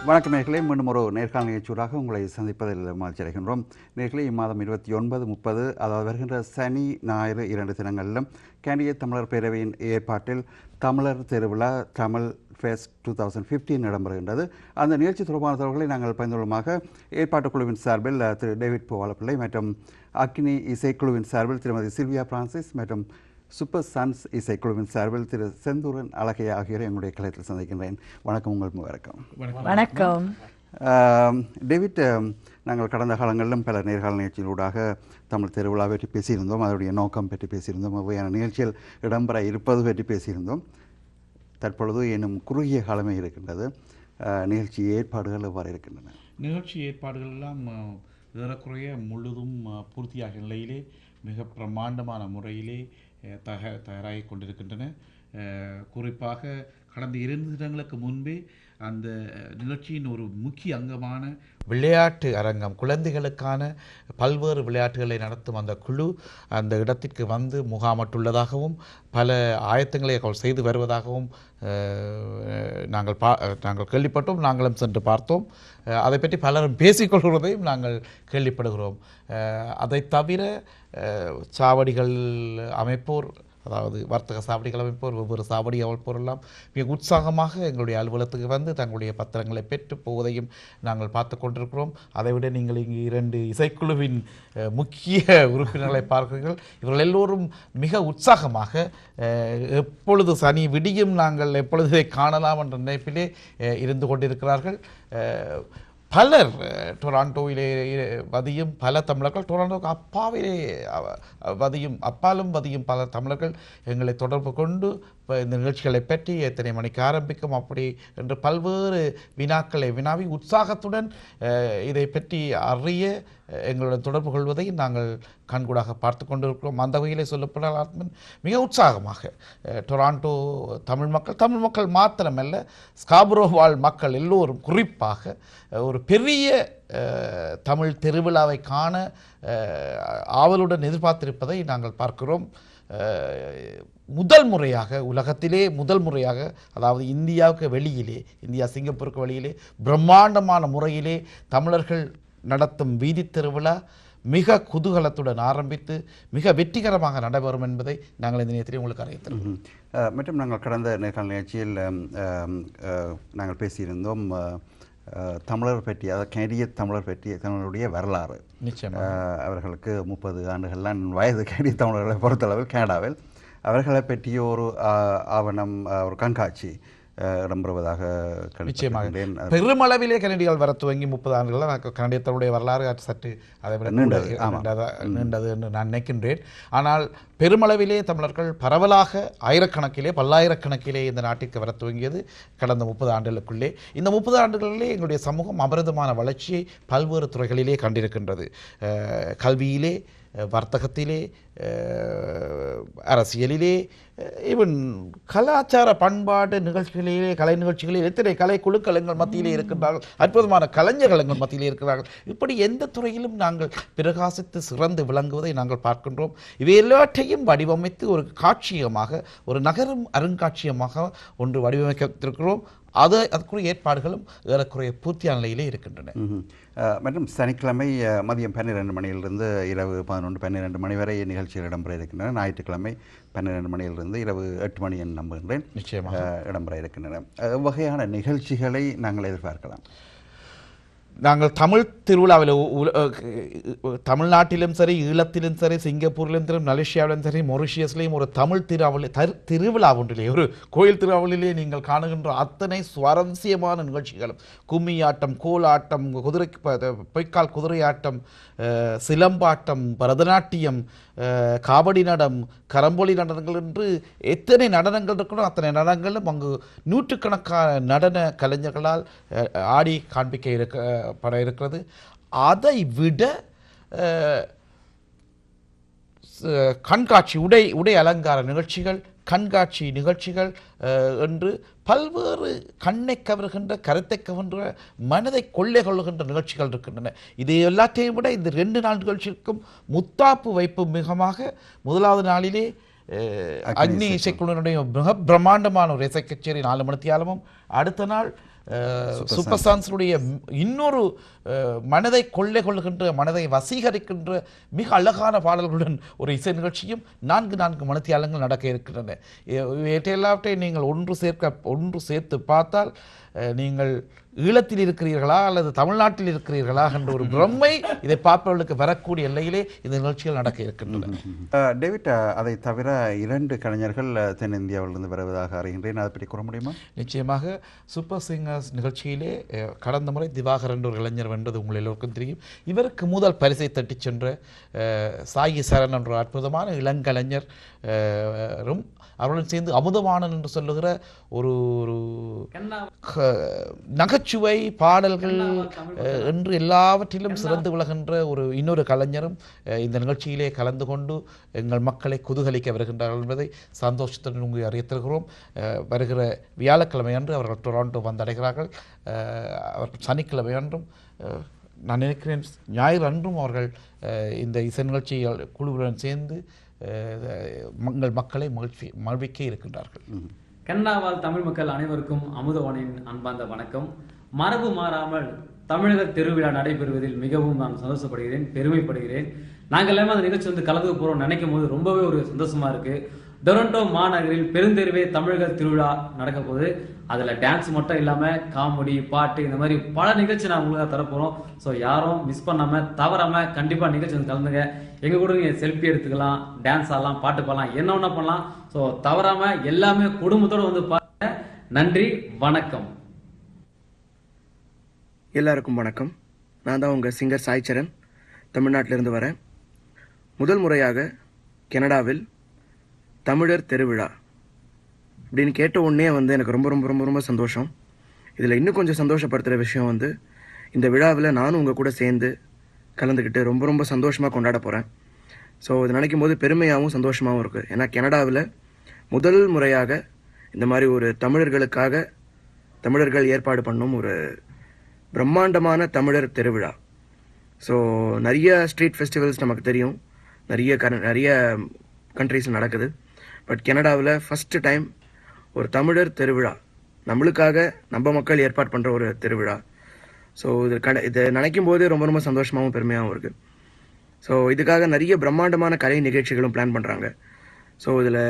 வணக்கம் நேயர்களே, மீண்டும் ஒரு நேர்காணல் நிகழ்ச்சியூடாக உங்களை சந்திப்பதில் மகிழ்ச்சி அடைகின்றோம். நேயர்களே, இம்மாதம் 29, 30 அதாவது வருகின்ற சனி ஞாயிறு 2 தினங்களிலும் கேண்டிய தமிழர் பேரவையின் ஏற்பாட்டில் தமிழர் திருவிழா தமிழ் ஃபெஸ்ட் 2015 இடம்பெறுகின்றது. அந்த நிகழ்ச்சி தொடர்பான தகவல்களை நாங்கள் பயனுள்ளமாக ஏற்பாட்டுக் குழுவின் சார்பில் திரு டேவிட் போவாலப்பிள்ளை மற்றும் அக்னி இசைக்குழுவின் சார்பில் திருமதி சில்வியா பிரான்சிஸ் மற்றும் சூப்பர் சன்ஸ் இசைக்குழுவின் சார்பில் திரு செந்தூரன் அழகையா ஆகியோரை என்னுடைய கலையத்தில் சந்திக்கின்றேன். வணக்கம், உங்கள் வணக்கம். வணக்கம் டேவிட், நாங்கள் கடந்த காலங்களிலும் பல நேர்காணல் நிகழ்ச்சிகளூடாக தமிழ் திருவிழா பற்றி பேசியிருந்தோம், அதனுடைய நோக்கம் பற்றி பேசியிருந்தோம், அவையான நிகழ்ச்சிகள் இடம்பெற இருப்பது பற்றி பேசியிருந்தோம். தற்பொழுது இன்னும் குறுகிய காலமே இருக்கின்றது. நிகழ்ச்சி ஏற்பாடுகள் எவ்வாறு இருக்கின்றன? நிகழ்ச்சி ஏற்பாடுகள் எல்லாம் ஏறக்குறைய முழுதும் பூர்த்தியாக நிலையிலே மிக பிரமாண்டமான முறையிலே தயாராகி கொண்டிருக்கின்றன. குறிப்பாக கடந்த 2 தினங்களுக்கு முன்பே அந்த நிகழ்ச்சியின் ஒரு முக்கிய அங்கமான விளையாட்டு அரங்கம், குழந்தைகளுக்கான பல்வேறு விளையாட்டுகளை நடத்தும் அந்த குழு அந்த இடத்திற்கு வந்து முகாமிட்டுள்ளதாகவும் பல ஆயத்தங்களை செய்து வருவதாகவும் நாங்கள் கேள்விப்பட்டோம். நாங்களும் சென்று பார்த்தோம். அதை பற்றி பலரும் பேசிக்கொள்கிறதையும் நாங்கள் கேள்விப்படுகிறோம். அதை தவிர சாவடிகள் அமைப்போர், அதாவது வர்த்தக சாவடிகள் அமைப்போர், ஒவ்வொரு சாவடி அமைப்போர் எல்லாம் மிக உற்சாகமாக எங்களுடைய அலுவலகத்துக்கு வந்து தங்களுடைய பத்திரங்களை பெற்று போவதையும் நாங்கள் பார்த்து கொண்டிருக்கிறோம். அதைவிட நீங்கள் இங்கு 2 இசைக்குழுவின் முக்கிய உறுப்பினர்களை பார்க்கிறீர்கள். இவர்கள் எல்லோரும் மிக உற்சாகமாக எப்பொழுது சனி விடியும் நாங்கள் எப்பொழுது இதை காணலாம் என்ற நினைப்பிலே இருந்து கொண்டிருக்கிறார்கள். பலர் டொராண்டோவிலே வதியும் பல தமிழர்கள், டொராண்டோவுக்கு அப்பாலும் வதியும் பல தமிழர்கள் எங்களை தொடர்பு கொண்டு இந்த நிகழ்ச்சிகளை பற்றி எத்தனை மணிக்கு ஆரம்பிக்கும் அப்படி என்று பல்வேறு வினாக்களை வினாவி உற்சாகத்துடன் இதை பற்றி அறிய எங்களுடன் தொடர்பு கொள்வதை நாங்கள் கண்கூடாக பார்த்து கொண்டிருக்கிறோம். அந்த வகையிலே சொல்லப்படால் மிக உற்சாகமாக டொராண்டோ தமிழ் மக்கள் மாத்திரமல்ல, ஸ்காபரோ வாழ் மக்கள் எல்லோரும் குறிப்பாக ஒரு பெரிய தமிழ் திருவிழாவை காண ஆவலுடன் எதிர்பார்த்திருப்பதை நாங்கள் பார்க்கிறோம். உலகத்திலே முதல் முறையாக, அதாவது இந்தியாவுக்கு வெளியிலே, இந்தியா சிங்கப்பூருக்கு வெளியிலே பிரம்மாண்டமான முறையிலே தமிழர்கள் நடத்தும் வீதி திருவிழா மிக குதூகலத்துடன் ஆரம்பித்து மிக வெற்றிகரமாக நடைபெறும் என்பதை நாங்கள் இந்த நேரத்தில் உங்களுக்கு அறிவித்திருக்கிறோம். மற்றும் நாங்கள் கடந்த நேர்காணல் நிகழ்ச்சியில் நாங்கள் பேசியிருந்தோம் தமிழர் பற்றி, அதாவது கேண்டிய தமிழர் பற்றி, தமிழருடைய வரலாறு. நிச்சயமாக அவர்களுக்கு 30 ஆண்டுகள்லாம் வயது கேண்டிய தமிழர்களை பொறுத்தளவில் கனடாவில் அவர்களை பற்றிய ஒரு ஆவணம், ஒரு கண்காட்சி இடம்பெறுவதாக நிச்சயமாக பெருமளவிலே கனடியால் வர துவங்கி 30 ஆண்டுகள் கனடியத்தருடைய வரலாறு சற்று அதை விட நீண்டது என்று நான் நினைக்கின்றேன். ஆனால் பெருமளவிலே தமிழர்கள் பரவலாக ஆயிரக்கணக்கிலே பல்லாயிரக்கணக்கிலே இந்த நாட்டிற்கு வர துவங்கியது கடந்த 30 ஆண்டுகளுக்குள்ளே. இந்த 30 ஆண்டுகளிலே எங்களுடைய சமூகம் அபரிதமான வளர்ச்சியை பல்வேறு துறைகளிலே கண்டிருக்கின்றது. கல்வியிலே, வர்த்தகத்திலே, அரசியலிலே, ஈவன் கலாச்சார பண்பாட்டு நிகழ்ச்சிகளிலே, கலை நிகழ்ச்சிகளில் எத்தனை கலை குழுக்கள் எங்கள் மத்தியிலே இருக்கின்றார்கள், அற்புதமான கலைஞர்கள் எங்கள் மத்தியிலே இருக்கிறார்கள். இப்படி எந்த துறையிலும் நாங்கள் பிரகாசித்து சிறந்து விளங்குவதை நாங்கள் பார்க்கின்றோம். இவை எல்லாற்றையும் வடிவமைத்து ஒரு காட்சியமாக, ஒரு நகரும் அருங்காட்சியகமாக ஒன்று வடிவமைத்திருக்கிறோம். அதற்குரிய ஏற்பாடுகளும் ஏறக்குறைய பூர்த்தியான நிலையிலே இருக்கின்றன. மற்றும் சனிக்கிழமை மதியம் 12 மணியிலிருந்து இரவு 11-12 மணி வரை நிகழ்ச்சிகள் இடம்பெற இருக்கின்றன. ஞாயிற்றுக்கிழமை 12 மணியிலிருந்து இரவு 8 மணி என்று நம்புகின்றேன் நிச்சயமாக இடம்பெற இருக்கின்றன. வகையான நிகழ்ச்சிகளை நாங்கள் எதிர்பார்க்கலாம். நாங்கள் தமிழ் திருவிழாவில் தமிழ்நாட்டிலும் சரி, ஈழத்திலும் சரி, சிங்கப்பூரிலும் சரி, மலேசியாவிலும் சரி, மொரிஷியஸ்லேயும் ஒரு தமிழ் திருவிழா ஒன்றிலே, ஒரு கோயில் திருவிழாவிலே நீங்கள் காணுகின்ற அத்தனை சுவாரஸ்யமான நிகழ்ச்சிகளும், கும்மியாட்டம், கோலாட்டம், பொய்க்கால் குதிரையாட்டம், சிலம்பாட்டம், பரதநாட்டியம், காவடி நடம், கரம்பொலி நடனங்கள் என்று எத்தனை நடனங்கள் இருக்கணும் அத்தனை நடனங்களும் அங்கு நூற்றுக்கணக்கான நடன கலைஞர்களால் ஆடி காண்பிக்கப்பட இருக்கிறது. அதை விட கண்காட்சி, உடை அலங்கார நிகழ்ச்சிகள், கண்காட்சி நிகழ்ச்சிகள் என்று பல்வேறு கண்ணை கவர்கின்ற, கருத்தை கவர்கின்ற, மனதை கொள்ளை கொள்ளுகின்ற நிகழ்ச்சிகள் இருக்கின்றன. இது எல்லாத்தையும் விட இந்த 2 நாள் நிகழ்ச்சிக்கும் முத்தாப்பு வைப்பு மிகமாக முதலாவது நாளிலே அக்னி இசைக்குழுவினுடைய மிக பிரம்மாண்டமான ஒரு இசை கச்சேரி 4 மணித்தியாலமும், அடுத்த நாள் சூப்பர் சான்ஸுடைய இன்னொரு மனதை கொள்ளுகின்ற மனதை வசீகரிக்கின்ற மிக அழகான பாடல்களுடன் ஒரு இசை நிகழ்ச்சியும் 4 மணித்தியாலங்கள் நடக்க இருக்கின்றன. எல்லாவற்றையும் நீங்கள் ஒன்று சேர்த்து பார்த்தால் நீங்கள் ஈழத்தில் இருக்கிறீர்களா அல்லது தமிழ்நாட்டில் இருக்கிறீர்களா என்ற ஒரு பிரம்மை இதை பார்ப்பவர்களுக்கு வரக்கூடிய எல்லையிலே இந்த நிகழ்ச்சிகள் நடக்க இருக்கின்றன. டேவிட், அதை தவிர 2 கலைஞர்கள் தென்னிந்தியாவிலிருந்து வருவதாக அறிகின்றேன். அதை பற்றி கூற முடியுமா? நிச்சயமாக சூப்பர் சிங்கர்ஸ் நிகழ்ச்சியிலே கடந்த முறை திவாகர் என்ற ஒரு இளைஞர் வென்றது உங்கள் எல்லோருக்கும் தெரியும். இவருக்கு முதல் பரிசை தட்டிச் சென்ற சாயி சரண் என்ற அற்புதமான இளங்கலைஞர் அவருடன் சேர்ந்து அமுதவாணன் என்று சொல்லுகிற ஒரு நகைச்சுவை பாடல்கள் என்று எல்லாவற்றிலும் சிறந்து விளங்குகின்ற இன்னொரு கலைஞரும் இந்த நிகழ்ச்சியிலே கலந்து கொண்டு எங்கள் மக்களை குதூகலிக்க வருகின்றார்கள் என்பதை சந்தோஷத்துடன் உங்களுக்கு அறியத்தருகிறோம். வருகிற வியாழக்கிழமை அன்று அவர்கள் டொராண்டோ வந்தடைகிறார்கள். அவர்கள் சனிக்கிழமை அன்றும் நான் நினைக்கிறேன் ஞாயிறு அன்றும் அவர்கள் இந்த இசை நிகழ்ச்சி குழுவுடன் சேர்ந்து எங்கள் மக்களை மகிழ்விக்க இருக்கின்றார்கள். கனடாவால் தமிழ் மக்கள் அனைவருக்கும் அமுதவாணின் அன்பார்ந்த வணக்கம். மரபு மாறாமல் தமிழக திருவிழா நடைபெறுவதில் மிகவும் நான் சந்தோஷப்படுகிறேன், பெருமைப்படுகிறேன். நாங்கள் எல்லாமே அந்த நிகழ்ச்சி கலந்து போகிறோம் நினைக்கும் போது ரொம்பவே ஒரு சந்தோஷமா இருக்கு. டொரண்டோ மாநகரில் பெருந்தெருவே தமிழக திருவிழா நடக்க போகுது. அதுல டான்ஸ் மட்டும் இல்லாம காமெடி, பாட்டு, இந்த மாதிரி பல நிகழ்ச்சி நான் உங்களுக்கு தரப்போறோம். ஸோ யாரும் மிஸ் பண்ணாம தவறாம கண்டிப்பா நிகழ்ச்சி கலந்துங்க. எங்க கூட நீங்க செல்ஃபி எடுத்துக்கலாம், டான்ஸ் ஆடலாம், பாட்டு பாடலாம், என்ன ஒண்ணா பண்ணலாம். ஸோ தவறாம எல்லாமே குடும்பத்தோட பாருங்க. நன்றி, வணக்கம். எல்லாருக்கும் வணக்கம். நான் தான் உங்கள் சிங்கர் சாய் சரண், தமிழ்நாட்டிலிருந்து வரேன். முதல் முறையாக கனடாவில் தமிழர் திருவிழா அப்படின்னு கேட்ட உடனே எனக்கு ரொம்ப ரொம்ப ரொம்ப ரொம்ப சந்தோஷம். இதில் இன்னும் கொஞ்சம் சந்தோஷப்படுத்துகிற விஷயம் இந்த விழாவில் நானும் உங்கள் கூட சேர்ந்து கலந்துக்கிட்டு ரொம்ப ரொம்ப சந்தோஷமாக கொண்டாட போகிறேன். ஸோ இது நினைக்கும் போது பெருமையாகவும் சந்தோஷமாகவும் இருக்குது. ஏன்னா கனடாவில் முதல் முறையாக இந்த மாதிரி ஒரு தமிழர்கள் ஏற்பாடு பண்ணும் ஒரு பிரம்மாண்டமான தமிழர் திருவிழா. ஸோ நிறைய ஸ்ட்ரீட் ஃபெஸ்டிவல்ஸ் நமக்கு தெரியும், நிறைய கண்ட்ரீஸில் நடக்குது. பட் கனடாவில் ஃபஸ்ட்டு டைம் ஒரு தமிழர் திருவிழா, நம்மளுக்காக நம்ம மக்கள் ஏற்பாடு பண்ணுற ஒரு திருவிழா. ஸோ இதை நினைக்கும் போது ரொம்ப ரொம்ப சந்தோஷமாகவும் பெருமையாகவும் இருக்குது. ஸோ இதுக்காக நிறைய பிரம்மாண்டமான கலை நிகழ்ச்சிகளும் பிளான் பண்ணுறாங்க. ஸோ இதில்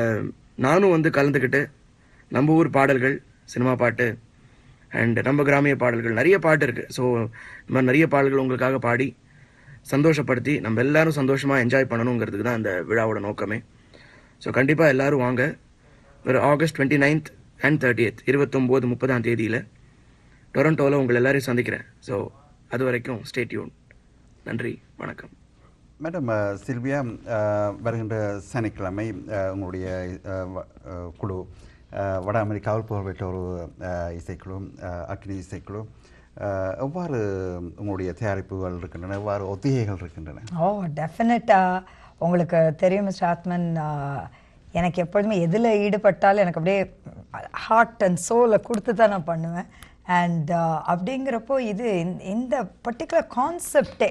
நானும் கலந்துக்கிட்டு நம்ம ஊர் பாடல்கள், சினிமா பாட்டு அண்ட் நம்ம கிராமிய பாடல்கள், நிறைய பாட்டு இருக்குது. ஸோ இந்த மாதிரி நிறைய பாடல்கள் உங்களுக்காக பாடி சந்தோஷப்படுத்தி நம்ம எல்லாரும் சந்தோஷமாக என்ஜாய் பண்ணணுங்கிறதுக்கு தான் இந்த விழாவோட நோக்கமே. ஸோ கண்டிப்பாக எல்லோரும் வாங்க. ஒரு ஆகஸ்ட் 29th and 30th 29, 30ஆம் தேதியில் டொரண்டோவில் உங்களை எல்லாரையும் சந்திக்கிறேன். ஸோ அது வரைக்கும் ஸ்டே டியூன். நன்றி, வணக்கம். மேடம் சில்வியா, வருகின்ற சனிக்கிழமை உங்களுடைய குழு வட அமெரிக்காவில் புகழ்பெற்ற ஒரு இசைக்குழு, அக்னி இசைக்குழு, எவ்வாறு உங்களுடைய தயாரிப்புகள் இருக்கின்றன, எவ்வாறு ஒத்திகைகள் இருக்கின்றன? டெஃபினட்டாக உங்களுக்கு தெரியும் மிஸ்டர் ஆத்மன், எனக்கு எப்பொழுதுமே எதில் ஈடுபட்டாலும் எனக்கு அப்படியே ஹார்ட் அண்ட் சோலை கொடுத்து தான் நான் பண்ணுவேன். அண்ட் அப்படிங்கிறப்போ இந்த பர்டிகுலர் கான்செப்டே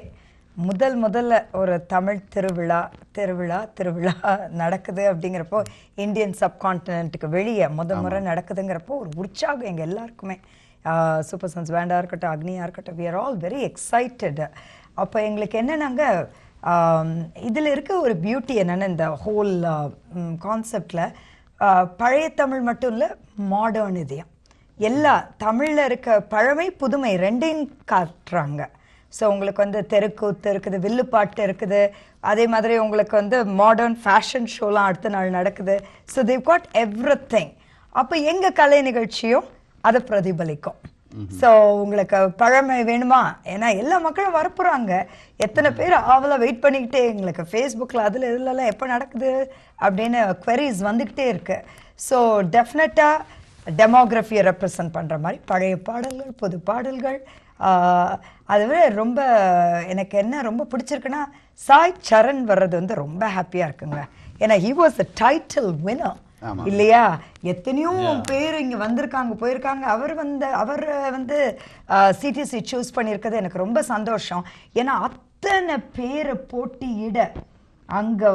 முதல்ல ஒரு தமிழ் திருவிழா நடக்குது அப்படிங்கிறப்போ, இந்தியன் சப்கான்டினென்ட்டுக்கு வெளியே முறை நடக்குதுங்கிறப்போ ஒரு உற்சாகம் எங்கள் எல்லாருக்குமே. சூப்பர் சன்ஸ் பேண்டாக இருக்கட்டும், அக்னியாக இருக்கட்டும், we are all very excited. அப்போ எங்களுக்கு என்னென்னாங்க, இதில் இருக்க ஒரு பியூட்டி என்னென்னா, இந்த ஹோல் கான்செப்டில் பழைய தமிழ் மட்டும் இல்லை, மாடர்ன் இதையும் எல்லா தமிழில் இருக்க பழமை புதுமை ரெண்டையும் காட்டுறாங்க. ஸோ உங்களுக்கு தெருக்கூத்து இருக்குது, வில்லுப்பாட்டு இருக்குது, அதே மாதிரி உங்களுக்கு மாடர்ன் ஃபேஷன் ஷோலாம் அடுத்த நாள் நடக்குது. So they got everything. அப்போ எங்கள் கலை நிகழ்ச்சியும் அதை பிரதிபலிக்கும். ஸோ உங்களுக்கு பழமை வேணுமா, ஏன்னா எல்லா மக்களும் வரப்போகிறாங்க. எத்தனை பேர் ஆவலாக வெயிட் பண்ணிக்கிட்டே, எங்களுக்கு ஃபேஸ்புக்கில் அதில் இதுலலாம் எப்போ நடக்குது அப்படின்னு குவரிஸ் வந்துக்கிட்டே இருக்குது. ஸோ டெஃபினட்டாக டெமோக்ராஃபியை ரெப்ரசன்ட் பண்ணுற மாதிரி பழைய பாடல்கள், புது பாடல்கள். அதை விட ரொம்ப எனக்கு என்ன ரொம்ப பிடிச்சிருக்குன்னா, சாய் சரண் வர்றது ரொம்ப ஹாப்பியாக இருக்குங்க. ஏன்னா ஹி வாஸ் த டைட்டில் வினர் இல்லையா? எத்தனையோ பேர் இங்கே வந்திருக்காங்க, போயிருக்காங்க. அவர் சிடிசி சூஸ் பண்ணியிருக்கிறது எனக்கு ரொம்ப சந்தோஷம். ஏன்னா அத்தனை பேரை போட்டியிட அங்கே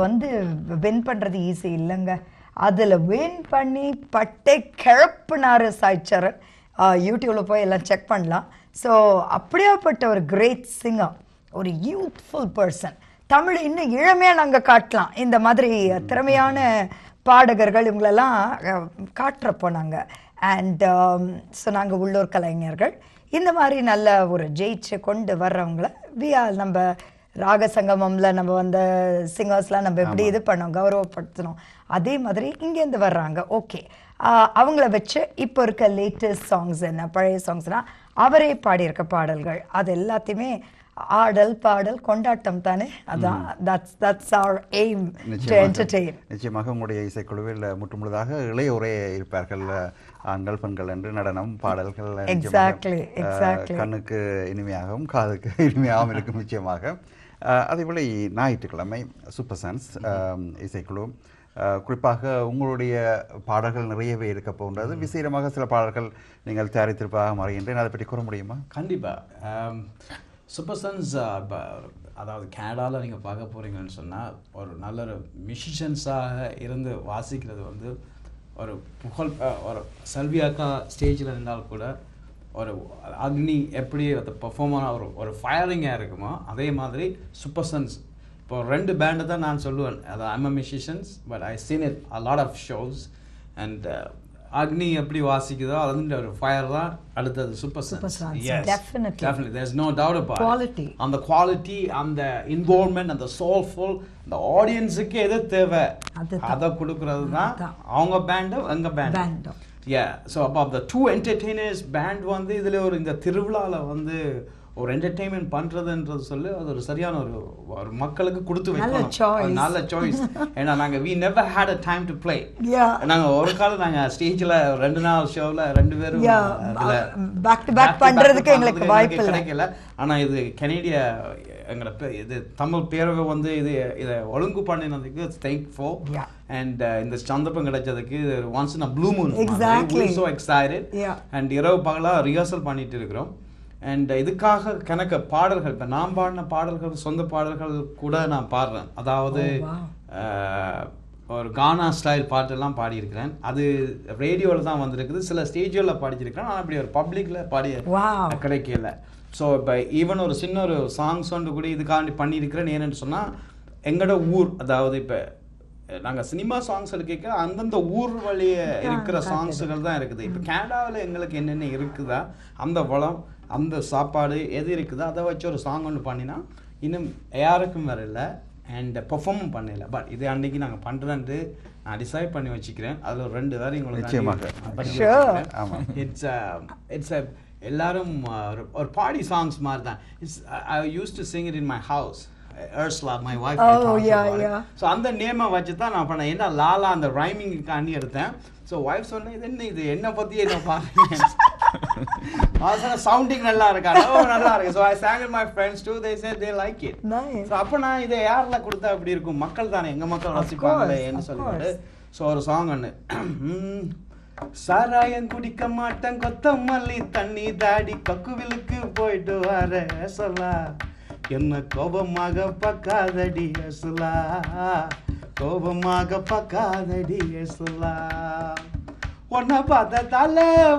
வின் பண்ணுறது ஈஸி இல்லைங்க. அதில் வின் பண்ணி பட்டை கிளப்புனாரு சாய் சரண். யூடியூப்பில் போய் எல்லாம் செக் பண்ணலாம். ஸோ அப்படியாப்பட்ட ஒரு கிரேட் சிங்கர், ஒரு யூத்ஃபுல் பர்சன். தமிழ் இன்னும் இளமையாக நாங்கள் காட்டலாம். இந்த மாதிரி திறமையான பாடகர்கள் இவங்களெல்லாம் காட்டுறப்போ நாங்கள் அண்ட் ஸோ நாங்கள் உள்ளூர் கலைஞர்கள் இந்த மாதிரி நல்ல ஒரு ஜெயிச்சு கொண்டு வர்றவங்கள நம்ம ராக சங்கமம்ல நம்ம வந்த சிங்கர்ஸ்லாம் நம்ம எப்படி இது பண்ணோம், கௌரவப்படுத்தணும். அதே மாதிரி இங்கேருந்து வர்றாங்க. ஓகே, அவங்கள வச்சு இப்போ இருக்க லேட்டஸ்ட் சாங்ஸ் என்ன, பழைய சாங்ஸ்னால் அவரே பாடியிருக்க பாடல்கள் அது எல்லாத்தையுமே ஆடல் பாடல் கொண்டாட்டம் தானே. அதான் that's our aim to entertain. நிச்சயமாக உங்களுடைய இசைக்குழுவில் முற்றுமுழுதாக இளையோரே இருப்பார்கள், ஆண்கள் பெண்கள் என்று நடனம் பாடல்கள் exactly கண்ணுக்கு இனிமையாகவும் காதுக்கு இனிமையாகவும் இருக்கும் நிச்சயமாக. அதேபோல ஞாயிற்றுக்கிழமை சூப்பர் சன்ஸ் இசைக்குழு குறிப்பாக உங்களுடைய பாடல்கள் நிறையவே இருக்க போன்றது. விசேடமாக சில பாடல்கள் நீங்கள் தயாரித்திருப்பதாக மறைகின்றேன், அதை பற்றி கூற முடியுமா? கண்டிப்பாக. சூப்பர் சன்ஸ் அதாவது கனடாவில் நீங்கள் பார்க்க போகிறீங்கன்னு சொன்னால் ஒரு நல்ல ஒரு மியூசிஷியன்ஸாக இருந்து வாசிக்கிறது வந்து ஒரு ஒரு செல்வியாக்கா ஸ்டேஜில் இருந்தால் கூட ஒரு அக்னி எப்படி அதை பெர்ஃபார்மான ஒரு ஃபயரிங்காக இருக்குமோ அதே மாதிரி சூப்பர் சன்ஸ் இப்போ 2 பேண்டு தான் நான் சொல்லுவேன். அது I'm a musicians but I seen it a lot of shows and Agni எப்படி வாசிக்குதோ அதுன்ற ஒரு ஃபயர் தான் அடுத்தது super sons. Yes, definitely there's no doubt about quality. அந்த குவாலிட்டி, அந்த இன்வால்வ்மெண்ட், அந்த சோல்ஃபுல், அந்த ஆடியன்ஸுக்கு எது தேவை அதை கொடுக்கறது தான் அவங்க பேண்டும் எங்க பேண்டும். ஸோ அப்போ the two entertainers பேண்ட் வந்து இதில் ஒரு இந்த திருவிழாவில் வந்து ஒரு என்டர்டெயின்மெண்ட் பண்ணுறதுன்றது சொல்லி அது ஒரு சரியான ஒரு மக்களுக்கு கொடுத்து வைக்கணும். நல்ல சாய்ஸ். ஏன்னா நாங்கள் we never had a time to play. நாங்கள் ஒரு காலம் நாங்கள் ஸ்டேஜில் 2 நாள் ஷோவில் 2 பேரும் பேக் டு பேக் பண்ணுறதுக்கு எங்களுக்கு வாய்ப்பு கிடைக்கல. ஆனால் இது கனேடிய எங்களை இது தமிழ் பேரவை வந்து இதை ஒழுங்கு பண்ணினதுக்கு தேங்க்ஃபுல். அண்ட் இந்த சந்தர்ப்பம் கிடைச்சதுக்கு once in a blue Moon. So excited. And இரவு பகலாக ரிஹர்சல் பண்ணிட்டு இருக்கிறோம். அண்ட் இதுக்காக கணக்கு பாடல்கள், இப்போ நான் பாடின பாடல்கள் சொந்த பாடல்கள் கூட நான் பாடுறேன். அதாவது ஒரு கானா ஸ்டைல் பாட்டெல்லாம் பாடியிருக்கிறேன். அது ரேடியோவில் தான் வந்திருக்குது, சில ஸ்டேஜில் பாடிச்சிருக்கிறேன். ஆனால் அப்படி ஒரு பப்ளிக்கில் பாடி கிடைக்கல. ஸோ இப்போ ஈவன் ஒரு சின்ன ஒரு சாங்ஸ் ஒன்று கூட இதுக்காண்டி பண்ணியிருக்கிறேன். ஏன்னு சொன்னால் எங்களோட ஊர், அதாவது இப்போ நாங்கள் சினிமா சாங்ஸ் கேட்க அந்தந்த ஊர் வழியே இருக்கிற சாங்ஸுகள் தான் இருக்குது. இப்போ கனடாவில் எங்களுக்கு என்னென்ன இருக்குதா அந்த வளம், அந்த சாப்பாடு எது இருக்குதோ அதை வச்சு ஒரு சாங் ஒன்று பண்ணினா இன்னும் யாருக்கும் வரல அண்ட் பெர்ஃபார்மும் பண்ணல. பட் இது அன்றைக்கி நாங்கள் பண்ணுறேன்ட்டு நான் டிசைட் பண்ணி வச்சுக்கிறேன். அதில் ஒரு 2 வேறு உங்களுக்கு இட்ஸ் எல்லாரும் ஒரு பாடி சாங்ஸ் மாதிரி தான். I use to sing it in my house. Ursula, my wife. So அந்த நேமை வச்சு தான் நான் பண்ணேன். ஏன்னா லாலா அந்த ரைமிங்காண்டி எடுத்தேன். ஸோ ஒய்ஃப் சொன்னேன், இது என்ன பற்றி என்ன பாருங்க, சவுண்டிங் நல்லா இருக்கா, நல்லா இருக்கு. So I sang with my friends too. They said they like it. So அப்போ நான் இதை யாரில் கொடுத்தா அப்படி இருக்கும், மக்கள் தானே, எங்கள் மக்கள் ரசிப்பாங்களேன்னு சொல்லிட்டு ஸோ ஒரு சாங் ஒன்று. சாராயம் குடிக்க மாட்டேன், கொத்தமல்லி தண்ணி தாடி கொக்குவிலுக்கு போயிட்டு வர சொல்லா, என்ன கோபமாக பக்காதடி அசுலா, கோபமாக பக்காதடி அசுலா, உன்னை பார்த்ததால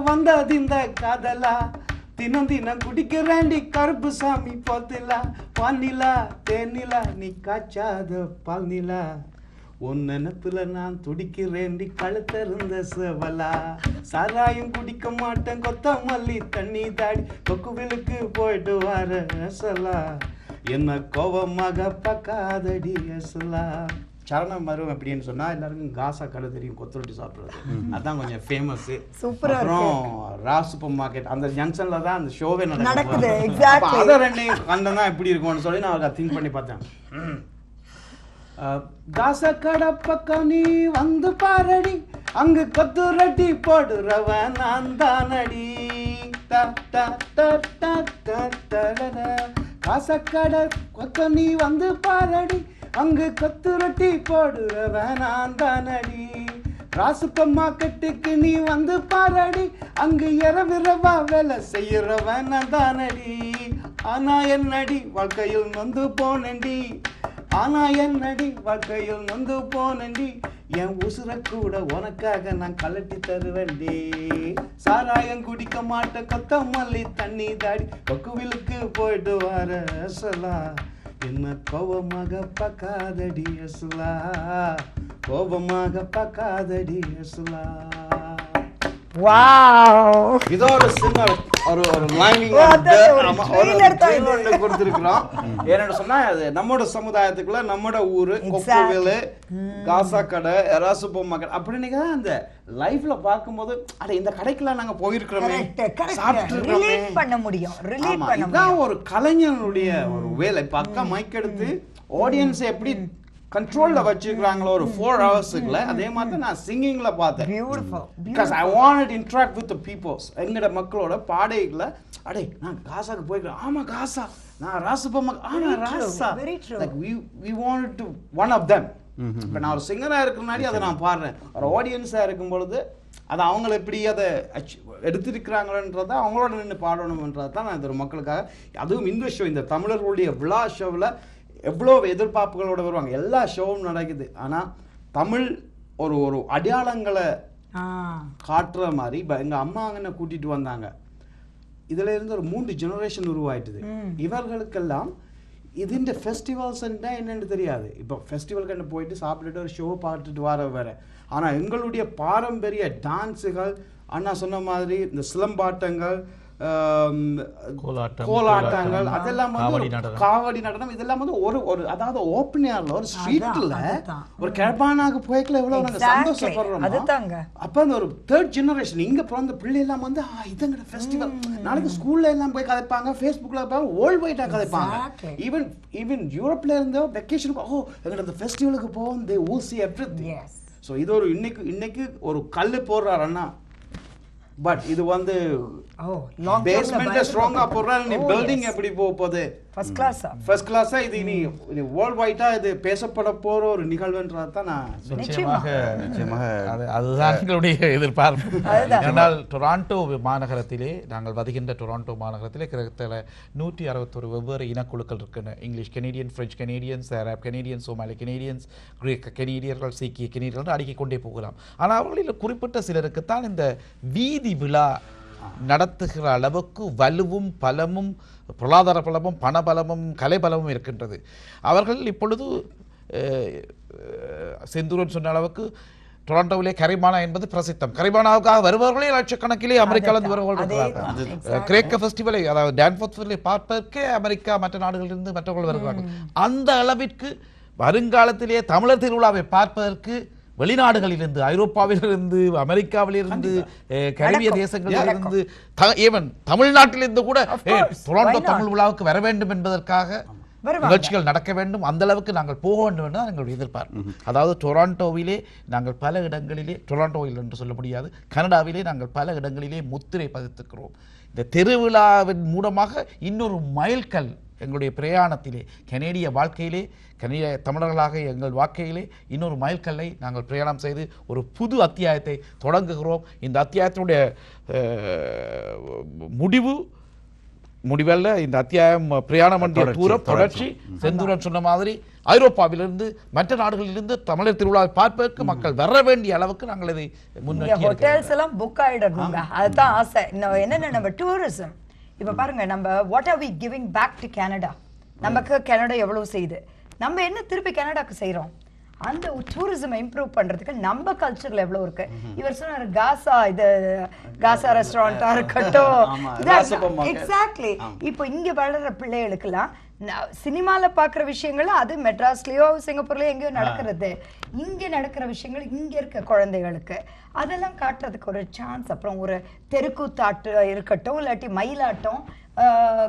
வந்தது இந்த காதலா, தினம் தினம் குடிக்கிறேண்டி கருப்பு சாமி போத்திலா, பானிலா தேனிலா நீ காய்ச்சாத பால்நிலா, உன் நினப்புல நான் துடிக்கிறேண்டி கழுத்திருந்த செவலா, சாராயம் குடிக்க மாட்டேன் கொத்தமல்லி தண்ணி தாடி கொக்குவிலுக்கு போயிட்டு வர அசலா, என்ன கோபமாக பக்காதடி அசலா. சரணம் வரும் அப்படின்னு சொன்னா எல்லாருக்கும் காசா கடை தெரியும், கொத்தரொட்டி சாப்பிடுறது, அதான் கொஞ்சம் ஃபேமஸ். அப்புறம் ரா சூப்பர் மார்க்கெட் அந்த ஜங்ஷன்ல தான் அந்த ஷோவே நடக்குது. அதை 2 கண்டதான் எப்படி இருக்கும்னு சொல்லி நான் அதை திங்க் பண்ணி பார்த்தேன். காசக்கடை பக்கம் நீ வந்து பாரடி, அங்கு கொத்துரட்டி போடுறவன் நான் தானடி, காசக்கடை பக்கம் நீ வந்து பாரடி, அங்கு கொத்துரட்டி போடுறவன் நான் தானடி, ராசுப்ப மார்க்கெட்டுக்கு நீ வந்து பாரடி, அங்கு இரவிரவா வேலை செய்யறவன் நான் தானடி, ஆனா என்னடி வாழ்க்கையில் நொந்து போனேண்டி, ஆனா என்னடி வாழ்க்கையில் நொந்து போனண்டி, என் உசுர கூட உனக்காக நான் கலட்டி தருவேண்டி. சாராயம் குடிக்க மாட்டேன், கொத்தமல்லி தண்ணி தாடி, பக்குவிலுக்கு போயிட்டு வர அசலா. என்ன கோபமாக பார்க்காதடி அசலா, கோபமாக பார்க்காதடி அசலா. வாவ், இதோட சின்ன ஒரு லைனிங் கொடுத்துருக்கிறோம். ஏன்னு சொன்னா அது நம்மோட சமுதாயத்துக்குள்ள நம்மோட ஊரு கொக்குவேலு, காசா கடை, சூப்பர் மார்க்கெட் அப்படின்னு அந்த லைஃப்ல பார்க்கும்போது அட இந்த கடைக்குலாம் நாங்க போயிருக்கிறோமே, சாப்பிட்டு இருக்கோமே. இதான் ஒரு கலைஞனுடைய ஒரு வேலை. இப்ப அக்கா மைக் எடுத்து ஆடியன்ஸ் எப்படி கண்ட்ரோல்ல வச்சிருக்காங்களோ ஒரு 4 ஹவர்ஸ்க்குள்ள, அதே மாதிரி நான் சிங்கிங்ல பார்த்தேன். because I wanted to interact with the people. எங்கட மக்களோட பாடைகளை அடே நான் காசாக்கு போய்க்கிறேன், ஆமா காசா, நான் ராசுப்பமா, ஆமா ராசா, like we wanted to one of them. இப்போ நான் ஒரு சிங்கரா இருக்கிறனாடி அதை நான் பாடுறேன். ஒரு ஆடியன்ஸா இருக்கும் பொழுது அதை அவங்களை எப்படி அதை எடுத்திருக்கிறாங்கன்றதை அவங்களோட நின்று பாடணும்ன்றது தான் நான் இந்த மக்களுக்காக. அதுவும் இந்த ஷோ, இந்த தமிழர்களுடைய விழா ஷோவில் எவ்வளோ எதிர்பார்ப்புகளோட வருவாங்க. எல்லா ஷோவும் நடக்குது. ஆனால் தமிழ் ஒரு ஒரு அடையாளங்களை காட்டுற மாதிரி இப்போ எங்கள் அம்மா அங்கே கூட்டிகிட்டு வந்தாங்க. இதில் இருந்து ஒரு 3 ஜெனரேஷன் உருவாயிட்டுது. இவர்களுக்கெல்லாம் இதுன்ற ஃபெஸ்டிவல்ஸ் என்னென்னு தெரியாது. இப்போ ஃபெஸ்டிவலுக்கு போயிட்டு சாப்பிட்டுட்டு ஒரு ஷோ பார்த்துட்டு வர வேற. ஆனால் எங்களுடைய பாரம்பரிய டான்ஸுகள், அண்ணா சொன்ன மாதிரி இந்த சிலம்பாட்டங்கள், கோலாட்டங்கள், அதெல்லாம் வந்து காவடி நடனம், இதெல்லாம் வந்து ஒரு அதாவது ஓப்பன் ஏர்ல ஒரு ஸ்ட்ரீட்ல ஒரு கிழப்பானாக்கு போய்க்கல எவ்வளவு நாங்க சந்தோஷப்படுறோம். அப்ப அந்த ஒரு 3rd ஜெனரேஷன் இங்க பிறந்த பிள்ளை எல்லாம் வந்து இதுங்கட ஃபெஸ்டிவல் நாளைக்கு ஸ்கூல்ல எல்லாம் போய் கதைப்பாங்க, ஃபேஸ்புக்ல பார்ப்பாங்க, வேர்ல்ட் வைடா கதைப்பாங்க. ஈவன் யூரோப்ல இருந்தோ வெக்கேஷனுக்கு எங்கட அந்த ஃபெஸ்டிவலுக்கு போவோம், they will see everything. So இது ஒரு இன்னைக்கு ஒரு கல்லு போடுறாரு அண்ணா. பட் இது வந்து பேஸ்மெண்ட் ஸ்ட்ராங்கா போடுறாரு, நீ பில்டிங் எப்படி போகுது ஃபர்ஸ்ட் கிளாஸா. இது நீ வேர்ல்ட் வைடா இது பேசப்பட போற ஒரு நிகழ்வுன்றதை தான் நான் நிச்சயமாக அதுதான் எங்களுடைய எதிர்பார்ப்பு. ஏனால் டொராண்டோ மாநகரத்திலே நாங்கள் வருகின்ற டொராண்டோ மாநகரத்திலே கிட்டத்தட்ட 161 வெவ்வேறு இனக்குழுக்கள் இருக்கின்றன. English Canadian, French Canadians, Arab Canadians, Somali Canadians, கிரேக்க கெனடியர்கள், சீக்கிய கெனடியர்கள் அடுக்கிக் கொண்டே போகலாம். ஆனால் அவர்களில் குறிப்பிட்ட சிலருக்குத்தான் இந்த வீதி விழா நடத்துகிற அளவுக்கு வலுவும் பலமும், பொருளாதார பலமும், பணபலமும், கலைபலமும் இருக்கின்றது. அவர்கள் இப்பொழுது செந்தூரன் சொன்ன அளவுக்கு டொராண்டோவிலே கரிமானா என்பது பிரசித்தம். கரிமானாவுக்காக வருபவர்களே லட்சக்கணக்கிலே அமெரிக்காவிலிருந்து வருவார்கள். கிரேக்க ஃபெஸ்டிவலை, அதாவது டான்ஃபோர்த் ஃபெஸ்டிவலை பார்ப்பதற்கே அமெரிக்கா மற்ற நாடுகளிலிருந்து மற்றவர்கள் வருகிறார்கள். அந்த அளவிற்கு வருங்காலத்திலே தமிழர் திருவிழாவை பார்ப்பதற்கு வெளிநாடுகளிலிருந்து, ஐரோப்பாவிலிருந்து, அமெரிக்காவிலிருந்து, கரிபிய தேசங்களிலிருந்து, ஈவன் தமிழ்நாட்டிலிருந்து கூட டொராண்டோ தமிழ் விழாவுக்கு வர வேண்டும் என்பதற்காக நிகழ்ச்சிகள் நடக்க வேண்டும். அந்த அளவுக்கு நாங்கள் போக வேண்டும் என்று எங்களுடைய எதிர்பார்ப்பு. அதாவது டொராண்டோவிலே நாங்கள் பல இடங்களிலே, டொராண்டோவில் என்று சொல்ல முடியாது, கனடாவிலே நாங்கள் பல இடங்களிலே முத்திரை பதித்திருக்கிறோம். இந்த திருவிழாவின் மூலமாக இன்னொரு மைல்கல் எங்களுடைய பிரயாணத்திலே, கனேடிய வாழ்க்கையிலே, கனேடிய தமிழர்களாக எங்கள் வாழ்க்கையிலே இன்னொரு மைல்கல்லை நாங்கள் பிரயாணம் செய்து ஒரு புது அத்தியாயத்தை தொடங்குகிறோம். இந்த அத்தியாயத்தினுடைய முடிவல்ல, இந்த அத்தியாயம் பிரயாணம் என்ற தூரம் தொடர்ச்சி. செந்தூரன் சொன்ன மாதிரி ஐரோப்பாவிலிருந்து மற்ற நாடுகளிலிருந்து தமிழர் திருவிழாவை பார்ப்பதற்கு மக்கள் வர வேண்டிய அளவுக்கு நாங்கள் இதை முன்னோக்கி ஹோட்டல்ஸ் எல்லாம் புக் ஆயிடுறாங்க. அதுதான் ஆசை. என்னென்ன நம்ம டூரிசம் இப்ப பாருங்க, நம்ம what are we giving back to Canada? நமக்கு கனடா எவ்வளவு செய்யுது, நம்ம என்ன திருப்பி கனடாக்கு செய்யறோம்? அந்த டூரிசம் இம்ப்ரூவ் பண்றதுக்கு நம்ம கல்ச்சர்ல எவ்வளவு இருக்கு. இவர் சொன்னாரு காசா, இது காசா ரெஸ்டாரண்டா இருக்கட்டும், எக்ஸாக்ட்லி. இப்போ இங்க வளர்ற பிள்ளைகளுக்கெல்லாம் சினிமால பாக்குற விஷயங்கள் அது மெட்ராஸ்லயோ சிங்கப்பூர்லயோ எங்கேயோ நடக்கிறது. இங்க நடக்கிற விஷயங்கள் இங்க இருக்க குழந்தைகளுக்கு அதெல்லாம் காட்டுறதுக்கு ஒரு சான்ஸ். அப்புறம் ஒரு தெருக்கூத்தாட்டு இருக்கட்டும், இல்லாட்டி மயிலாட்டம்,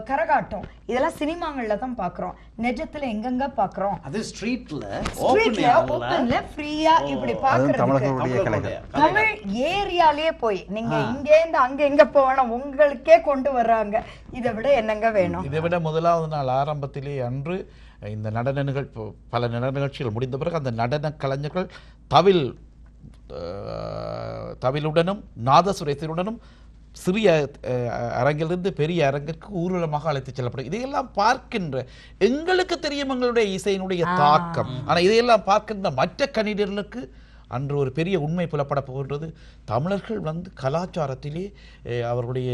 கரகாட்டம், இதெல்லாம் சினிமாங்கள்ல தான் பாக்குறோம். நிஜத்துல எங்கெங்க பாக்குறோம்? அது ஸ்ட்ரீட்ல ஓபன்ல ஃப்ரீயா இப்படி பாக்குறதுக்கு தமிழ் ஏரியாலயே போய் நீங்க இங்க இருந்து அங்க எங்க போவேனா உங்களுக்கே கொண்டு வர்றாங்க. இதை விட என்னங்க வேணும்? இதை விட முதலாவது நாள் ஆரம்பத்திலே அன்று இந்த நடன பல நடன நிகழ்ச்சிகள் முடிந்த பிறகு அந்த நடன கலைஞர்கள் தவிலுடனும் நாதசுரேசருடனும் சிறிய அரங்கிலிருந்து பெரிய அரங்கிற்கு ஊர்வலமாக அழைத்து செல்லப்படும். இதையெல்லாம் பார்க்கின்ற எங்களுக்கு தெரியும் எங்களுடைய இசையினுடைய தாக்கம். ஆனால் இதையெல்லாம் பார்க்கின்ற மற்ற கணிதர்களுக்கு அன்று ஒரு பெரிய உண்மை புலப்பட போகின்றது. தமிழர்கள் கலாச்சாரத்திலே அவர்களுடைய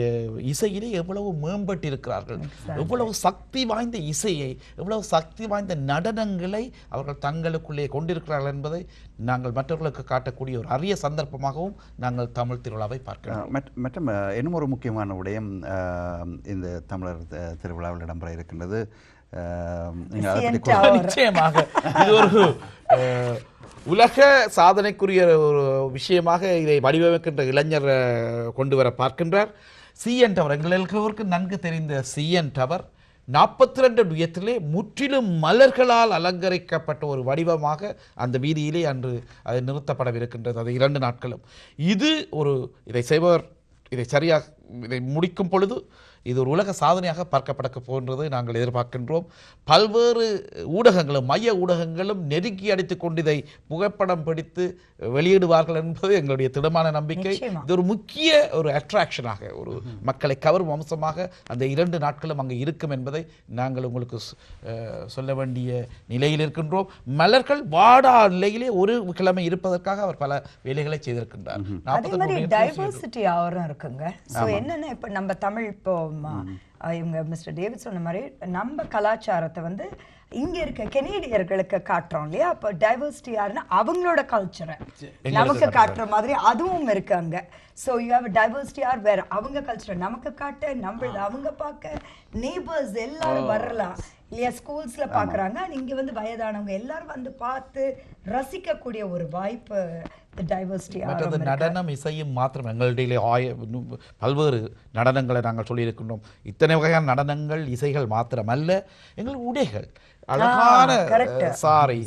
இசையிலே எவ்வளவு மேம்பட்டிருக்கிறார்கள், எவ்வளவு சக்தி வாய்ந்த இசையை, எவ்வளவு சக்தி வாய்ந்த நடனங்களை அவர்கள் தங்களுக்குள்ளே கொண்டிருக்கிறார்கள் என்பதை நாங்கள் மற்றவர்களுக்கு காட்டக்கூடிய ஒரு அரிய சந்தர்ப்பமாகவும் நாங்கள் தமிழ் திருவிழாவை பார்க்கிறோம். மற்றும் இன்னும் ஒரு முக்கியமான விடயம் இந்த தமிழர் திருவிழாவில் இடம்பெற இருக்கின்றது. நிச்சயமாக இது ஒரு உலக சாதனைக்குரிய ஒரு விஷயமாக இதை வடிவமைக்கின்ற இளைஞர் கொண்டு வர பார்க்கின்றார். CN டவர், எங்களுக்கு நன்கு தெரிந்த CN டவர் 42 உயரத்திலே முற்றிலும் மலர்களால் அலங்கரிக்கப்பட்ட ஒரு வடிவமாக அந்த வீதியிலே அன்று அது நிறுத்தப்படவிருக்கின்றது. அது 2 நாட்களும். இது ஒரு இதை சரியாக இதை முடிக்கும் பொழுது இது ஒரு உலக சாதனையாக பார்க்கப்பட போகின்றது நாங்கள் எதிர்பார்க்கின்றோம். பல்வேறு ஊடகங்களும் மைய ஊடகங்களும் நெருக்கி அடித்துக் கொண்டு இதை புகைப்படம் பிடித்து வெளியிடுவார்கள் என்பது எங்களுடைய திடமான நம்பிக்கை. இது ஒரு முக்கிய ஒரு அட்ராக்ஷனாக, ஒரு மக்களை கவரும் அம்சமாக அந்த 2 நாட்களும் அங்கு இருக்கும் என்பதை நாங்கள் உங்களுக்கு சொல்ல வேண்டிய நிலையில் இருக்கின்றோம். மலர்கள் வாடா நிலையிலே ஒரு கிழமை இருப்பதற்காக அவர் பல வேலைகளை செய்திருக்கின்றார். டைவர்சிட்டி ஆவரம் இருக்குங்க. என்னன்னா இப்ப நம்ம தமிழ் இப்போ இவங்க மிஸ்டர் டேவிட் சொன்ன மாதிரி நம்ம கலாச்சாரத்தை இங்க இருக்க கெனேடியர்களுக்கு காட்டுறோம் இல்லையா? அப்போ டைவர்சிட்டி யாருன்னா அவங்களோட கல்ச்சரை நமக்கு காட்டுற மாதிரி அதுவும் இருக்கு அங்க. So you have diversity or வேற அவங்க கல்ச்சரை நமக்கு காட்ட, நம்மள அவங்க பார்க்க, நேபர்ஸ் எல்லாரும் வரலாம் இல்லையா? ஸ்கூல்ஸ்ல பாக்குறாங்க. இங்க வயதானவங்க எல்லாரும் பார்த்து ரசிக்கக்கூடிய ஒரு வாய்ப்பு டைவர்சிட்டி. நடனம் இசையும் மாத்திரம் எங்களிடையே பல்வேறு நடனங்களை நாங்கள் சொல்லியிருக்கின்றோம். இத்தனை வகையான நடனங்கள் இசைகள் மாத்திரமல்ல, எங்கள் உடைகள் அழகான சாரி,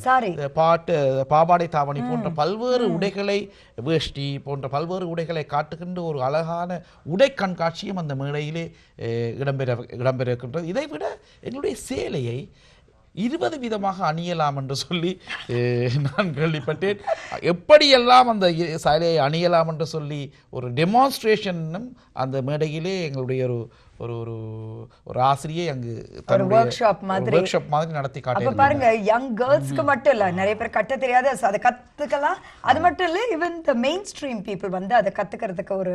பாட்டு, பாவாடை தாவணி போன்ற பல்வேறு உடைகளை, வேஷ்டி போன்ற பல்வேறு உடைகளை காட்டுகின்ற ஒரு அழகான உடை கண்காட்சியும் அந்த மேடையிலே இடம்பெற இருக்கின்றது. இதைவிட எங்களுடைய சேலையை 20 விதமாக அணியலாம் என்று சொல்லி நான் கேள்விப்பட்டேன். எப்படியெல்லாம் அந்த சேலையை அணியலாம் என்று சொல்லி ஒரு டெமான்ஸ்ட்ரேஷனும் அந்த மேடையிலே எங்களுடைய ஒரு ஒரு ஒரு ஆசிரியை அங்கு ஒர்க் ஷாப் மாதிரி நடத்தி காட்டி. அப்ப பாருங்க, யங் கேர்ள்ஸ்க்கு மட்டும் இல்ல, நிறைய பேர் கட்ட தெரியாது, அதை கத்துக்கலாம். அது மட்டும் இல்ல, even the main stream people அதை கத்துக்கிறதுக்கு ஒரு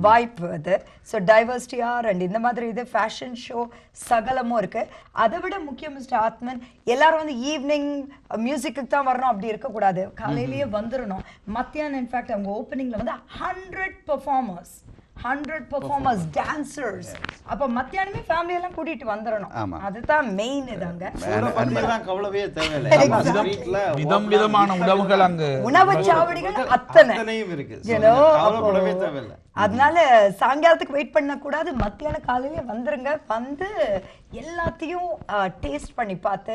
வாய்ப்பு அது. ஸோ டைவர்சிட்டி ஆர் அண்ட் இந்த மாதிரி இது ஃபேஷன் ஷோ சகலமும் இருக்கு. அதை விட முக்கியம் மிஸ்டர் ஆத்மன், எல்லாரும் ஈவினிங் மியூசிக்கு தான் வரணும் அப்படி இருக்கக்கூடாது, காலையிலேயே வந்துடணும். மத்தியானம் இன்ஃபேக்ட் அவங்க ஓப்பனிங்ல 100 பெர்ஃபார்மர்ஸ், 100 பெர்ஃபார்மர்ஸ், டான்சர்ஸ். அப்ப மத்தியானமே ஃபேமிலி எல்லாம் கூட்டிட்டு வந்துடணும். அதுதான் மெயின். இதாங்க கவலையே தேவையில்லை. விதம் விதமான உணவுகள் அங்கு, உணவு சாவடிகள் அத்தனையும் இருக்கு. அதனால சாயங்காலத்துக்கு வெயிட் பண்ண கூடாது, மத்தியான காலையில வந்துருங்க. எல்லாத்தையும் டேஸ்ட் பண்ணி பார்த்து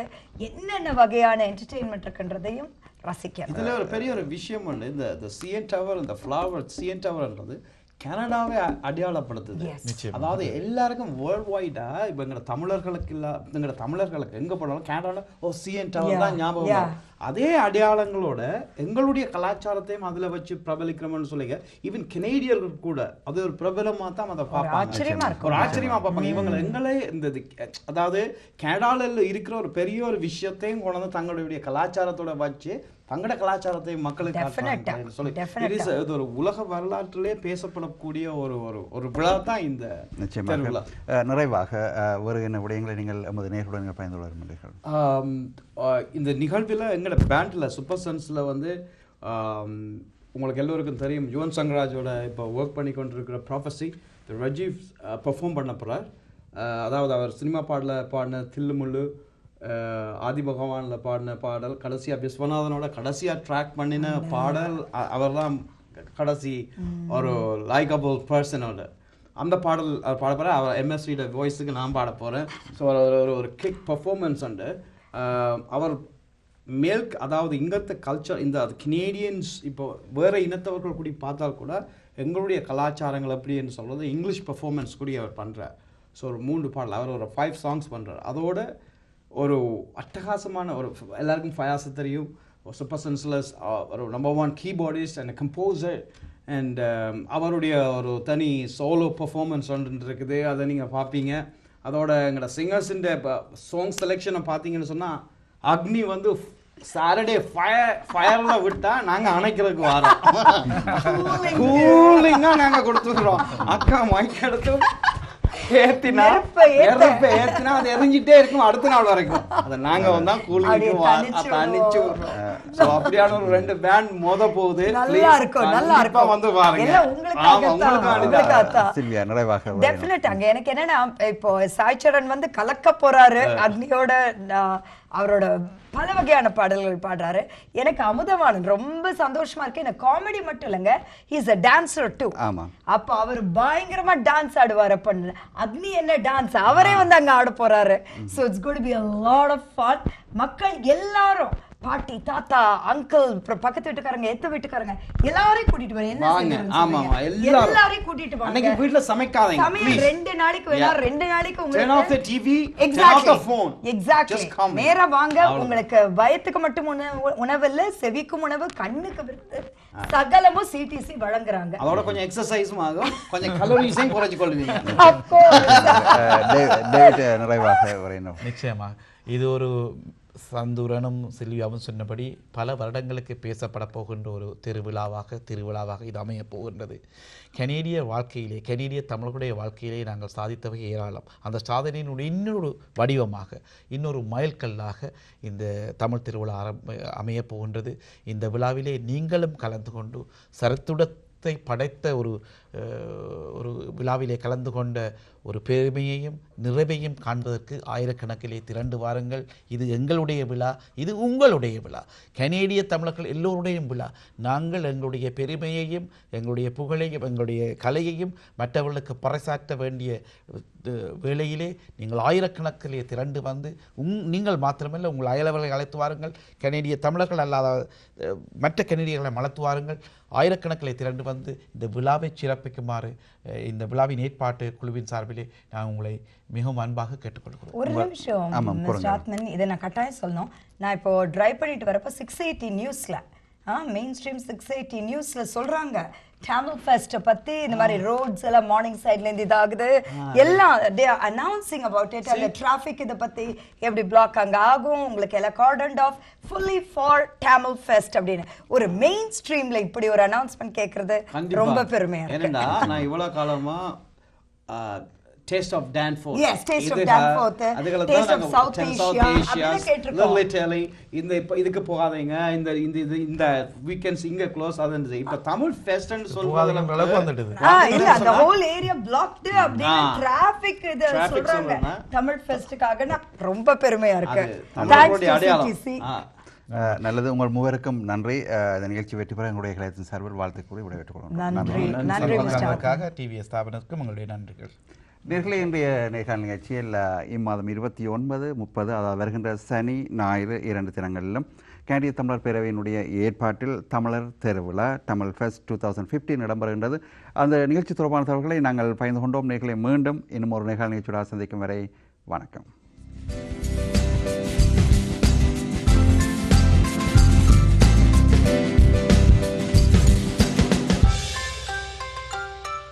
என்னென்ன வகையான என்டர்டெயின்மெண்ட் இருக்குன்றதையும் ரசிக்க. இதுல ஒரு பெரிய ஒரு விஷயம் ஒன்று, இந்த CN டவர், இந்த ஃப்ளவர் CN டவர்ன்றது கனடாவே அடையாளப்படுத்துது. அதாவது எல்லாருக்கும் வேர்ல்ட் வைடா, இப்போ எங்களோட தமிழர்களுக்கு எங்க போனாலும் கனடாவில் CN டவர் தான் ஞாபகம். அதே அடையாளங்களோட எங்களுடைய கலாச்சாரத்தையும் அதுல வச்சு பிரபலிக்கிறோம்னு சொல்லிங்க. ஈவன் கெனேடியர்கள் கூட அது ஒரு பிரபலமா தான் அதை பார்ப்பாங்க, ஒரு ஆச்சரியமா பார்ப்பாங்க. இவங்க எங்களே இந்த அதாவது கனடாவில் இருக்கிற ஒரு பெரிய ஒரு விஷயத்தையும் கொண்டு தங்களுடைய கலாச்சாரத்தோட வச்சு தங்களோட கலாச்சாரத்தை மக்களுக்கு சொல்லி இது ஒரு உலக வரலாற்றிலே பேசப்படக்கூடிய ஒரு விழா தான் இந்த நிச்சயமாக. நிறைவாக வருகின்ற விடயங்களை நீங்கள் நமது நேர்களுடன் பயந்து வருகிறீர்கள். இந்த நிகழ்வில் எங்களோட பேண்டில் சூப்பர் சன்ஸில் உங்களுக்கு எல்லோருக்கும் தெரியும், யுவன் சங்கராஜோட இப்போ ஒர்க் பண்ணி கொண்டிருக்கிற ப்ராஃபஸி ரஜீவ் பெர்ஃபார்ம் பண்ண போகிறார். அதாவது அவர் சினிமா பாடின தில்லுமுள்ளு, ஆதி பகவானில் பாடின பாடல், கடைசியாக விஸ்வநாதனோட கடைசியாக ட்ராக் பண்ணின பாடல், அவர் தான் கடைசி ஒரு லைக்கபிள் பர்சனோட அந்த பாடல் பாட போகிறேன். அவர் MSVட வாய்ஸுக்கு நான் பாட போகிறேன். ஸோ ஒரு கிக் பர்ஃபார்மன்ஸ் உண்டு. அவர் அதாவது இங்கத்த கல்ச்சர், இந்த கெனேடியன்ஸ் இப்போ வேறு இனத்தவர்கள் கூடி பார்த்தால் கூட எங்களுடைய கலாச்சாரங்கள் எப்படின்னு சொல்கிறது இங்கிலீஷ் பர்ஃபார்மன்ஸ் கூடி அவர் பண்ணுறார். ஸோ ஒரு 3 பாடல், அவர் ஒரு 5 சாங்ஸ் பண்ணுறார். அதோட ஒரு அட்டகாசமான எல்லாருக்கும் ஃபயாஸ் தெரியும், சூப்பர் சென்ஸ்லஸ், ஒரு number 1 keyboardist and composer and அவருடைய ஒரு தனி சோலோ பெர்ஃபார்மன்ஸ் ஒன்று இருக்குது, அதை நீங்கள் பார்ப்பீங்க. அதோட எங்களோட சிங்கர்ஸுன்ற சாங் செலெக்ஷனை பார்த்தீங்கன்னு சொன்னால் அக்னி வந்து சாட்டர்டே ஃபயரில் விட்டால் நாங்கள் அணைக்கிறதுக்கு வரோம். கூலிங்காக நாங்கள் கொடுத்துக்கிறோம். அக்கா மைக் எடுத்து ஏத்தினா அது எரிஞ்சிட்டே இருக்கும் அடுத்த நாள் வரைக்கும். அதை நாங்க வந்தா கூலிங்க்கு தனிச்சு சோ அப்படியான ஒரு 2 பேண்ட் போகுது. நல்லா இருக்கும் வந்து பாருங்க. ஆமா உங்களுக்கு சில்வியா நிறைவாக டெஃபினட்டாங்க. எனக்கு என்னன்னா இப்போ சாய் சரண் வந்து கலக்க போறாரு அக்னியோட, அவரோட பல வகையான பாடல்கள் பாடுறாரு. எனக்கு அமுதவாணன் ரொம்ப சந்தோஷமா இருக்கு. எனக்கு காமெடி மட்டும் இல்லைங்க, இஸ் அ டான்சர் டூ. அப்ப அவர் பயங்கரமா டான்ஸ் ஆடுவார். அப்ப அக்னி என்ன டான்ஸ், அவரே வந்து அங்க ஆட போறாரு. So it's going to be a lot of fun. மக்கள் எல்லாரும் பாட்டி தாத்தா அங்கிள் பக்கத்து வீட்டுக்காரங்க எத்த வீட்டுக்காரங்க எல்லாரையும் கூட்டிட்டு வரேன். எல்லாரையும் கூட்டிட்டு வாங்க. வீட்டுல சமைக்காதீங்க. 2 நாளைக்கு வேணா 2 நாளைக்கு உங்களுக்கு நேரா வாங்க. உங்களுக்கு வயத்துக்கு மட்டும் உணவு இல்ல, செவிக்கும் உணவு, கண்ணுக்கு விருந்து, சகலமும் சிடிசி வழங்குறாங்க. அதோட கொஞ்சம் எக்ஸசைஸும் ஆகும், கொஞ்சம் கலோரிஸையும் குறைச்சு கொள்வீங்க. நிச்சயமாக இது ஒரு சந்துரனும் சில்வியாவும் சொன்னபடி பல வருடங்களுக்கு பேசப்பட போகின்ற ஒரு திருவிழாவாக இது அமையப் போகின்றது. கனேடிய வாழ்க்கையிலே, கனேடிய தமிழர்களுடைய வாழ்க்கையிலே நாங்கள் சாதித்தவை ஏராளம். அந்த சாதனையினுடைய இன்னொரு வடிவமாக, இன்னொரு மைல்கல்லாக இந்த தமிழ் திருவிழா அமையப் போகின்றது. இந்த விழாவிலே நீங்களும் கலந்து கொண்டு சரித்திரத்தை படைத்த ஒரு விழாவிலே கலந்து கொண்ட ஒரு பெருமையையும் நிறைவையும் காண்பதற்கு ஆயிரக்கணக்கிலே திரண்டு வாருங்கள். இது எங்களுடைய விழா, இது உங்களுடைய விழா, கனேடிய தமிழர்கள் எல்லோருடையும் விழா. நாங்கள் எங்களுடைய பெருமையையும் எங்களுடைய புகழையும் எங்களுடைய கலையையும் மற்றவர்களுக்கு பறைசாற்ற வேண்டிய வேளையிலே நீங்கள் ஆயிரக்கணக்கிலே திரண்டு வந்து நீங்கள் மாத்திரமல்ல உங்கள் அயலவர்களை அழைத்து வாருங்கள். கனேடிய தமிழர்கள் அல்லாத மற்ற கனேடியர்களை அழைத்து வாருங்கள். ஆயிரக்கணக்கிலே திரண்டு வந்து இந்த விழாவை சிறப்பிக்குமாறு இந்த விழாவின் ஏற்பாட்டு குழுவின் சார்பிலே நான் உங்களை மிகவும் அன்பாக கேட்டுக்கொள்கிறோம். ஒரு நிமிஷம், இதை நான் கட்டாயம் சொல்லணும். நான் இப்போ டிரைவ் பண்ணிட்டு வரப்போ 680 நியூஸ்ல மெயின் ஸ்ட்ரீம் 680 நியூஸ்ல சொல்றாங்க Tamil Fest பத்தி, இந்த மாதிரி ரோட்ஸ் எல்லாம் மார்னிங் சைட்ல இருந்து இதாகுது எல்லாம் they are announcing about it. அந்த டிராஃபிக் இத பத்தி எப்படி பிளாக் அங்க ஆகும், உங்களுக்கு எல்லாம் கார்டன்ட் of fully for Tamil Fest அப்படின்னு ஒரு மெயின் ஸ்ட்ரீம்ல இப்படி ஒரு அனௌன்ஸ்மென்ட் கேக்குறது ரொம்ப பெருமையா இருக்கு. ஏன்னா நான் இவ்வளவு காலமா Taste of Danforth. Yes, Taste of Danforth. Taste of South Asia. Little Italy. இதுக்கு போகாதீங்க, இந்த வீக்கெண்ட்ஸ் இங்க க்ளோஸ் ஆகுது. இப்ப தமிழ் ஃபெஸ்ட் ன்னு சொல்றாங்க. இல்ல அந்த ஹோல் ஏரியா பிளாக்ட் அப்படியே டிராஃபிக் இது சொல்றாங்க. தமிழ் ஃபெஸ்டுக்காக ரொம்ப பெருமையா இருக்கு. நல்லது. உங்கள் மூவருக்கும் நன்றி. இந்த நிகழ்ச்சி வெற்றி பெற எங்களுடைய கலையத்தின் சார்பில் வாழ்த்து கூறி விடைபெற்றுக் கொள்கிறோம். நன்றி. டிவிஎஸ் ஸ்தாபனத்துக்கும் உங்களுடைய நன்றிகள். நேர்களே, இன்றைய நேர்காணல் நிகழ்ச்சியில் இம்மாதம் 29, 30 அதாவது வருகின்ற சனி ஞாயிறு 2 தினங்களிலும் கனடிய தமிழர் பேரவையினுடைய ஏற்பாட்டில் தமிழர் திருவிழா தமிழ் ஃபெஸ்ட் 2015 இடம்பெறுகின்றது. அந்த நிகழ்ச்சி தொடர்பான தகவல்களை நாங்கள் பகிர்ந்து கொண்டோம். நேர்களை மீண்டும் இன்னும் ஒரு நேர்காணல் நிகழ்ச்சியோடு சந்திக்கும் வரை வணக்கம்.